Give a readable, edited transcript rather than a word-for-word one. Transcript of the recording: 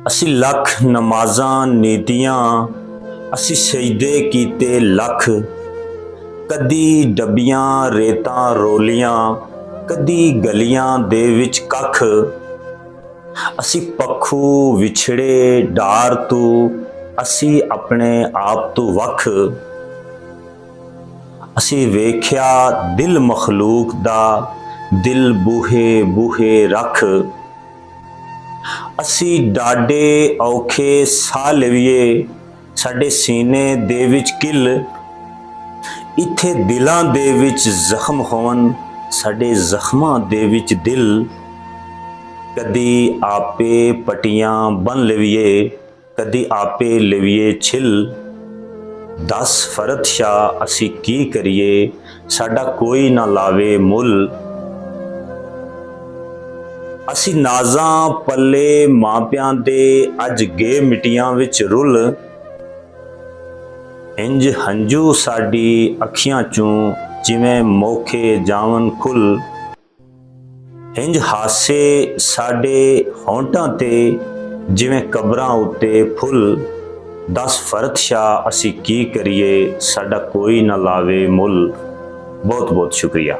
ਅਸੀਂ ਲੱਖ ਨਮਾਜ਼ਾਂ ਨੀਤੀਆਂ, ਅਸੀਂ ਸਜਦੇ ਕੀਤੇ ਲੱਖ। ਕਦੀ ਡੱਬੀਆਂ ਰੇਤਾਂ ਰੋਲੀਆਂ, ਕਦੀ ਗਲੀਆਂ ਦੇ ਵਿੱਚ ਕੱਖ। ਅਸੀਂ ਪੱਖੂ ਵਿਛੜੇ ਡਾਰ ਤੂੰ, ਅਸੀਂ ਆਪਣੇ ਆਪ ਤੋਂ ਵੱਖ। ਅਸੀਂ ਵੇਖਿਆ ਦਿਲ ਮਖਲੂਕ ਦਾ, ਦਿਲ ਬੂਹੇ ਬੂਹੇ ਰੱਖ। ਅਸੀਂ ਡਾਢੇ ਔਖੇ ਸਾਹ ਲਈਏ, ਸਾਡੇ ਸੀਨੇ ਦੇ ਵਿੱਚ ਕਿੱਲ। ਇੱਥੇ ਦਿਲਾਂ ਦੇ ਵਿੱਚ ਜ਼ਖਮ ਹੋਣ, ਸਾਡੇ ਜ਼ਖਮਾਂ ਦੇ ਵਿੱਚ ਦਿਲ। ਕਦੀ ਆਪੇ ਪਟੀਆਂ ਬੰਨ ਲਈਏ, ਕਦੀ ਆਪੇ ਲਈਏ ਛਿੱਲ। ਦਸ ਫਰਤ ਸ਼ਾਹ ਅਸੀਂ ਕੀ ਕਰੀਏ, ਸਾਡਾ ਕੋਈ ਨਾ ਲਾਵੇ ਮੁੱਲ। ਅਸੀਂ ਨਾਜ਼ਾਂ ਪੱਲੇ ਮਾਪਿਆਂ ਦੇ ਅੱਜ ਗਏ ਮਿੱਟੀਆਂ ਵਿੱਚ ਰੁੱਲ। ਇੰਜ ਹੰਝੂ ਸਾਡੀ ਅੱਖੀਆਂ ਚੋਂ ਜਿਵੇਂ ਮੌਖੇ ਜਾਵਨ ਖੁੱਲ। ਇੰਜ ਹਾਸੇ ਸਾਡੇ ਹੋਂਠਾਂ ਤੇ ਜਿਵੇਂ ਕਬਰਾਂ ਉੱਤੇ ਫੁੱਲ। ਦਸ ਫਰਤ ਸ਼ਾਹ ਅਸੀਂ ਕੀ ਕਰੀਏ, ਸਾਡਾ ਕੋਈ ਨਾ ਲਾਵੇ ਮੁੱਲ। ਬਹੁਤ ਬਹੁਤ ਸ਼ੁਕਰੀਆ।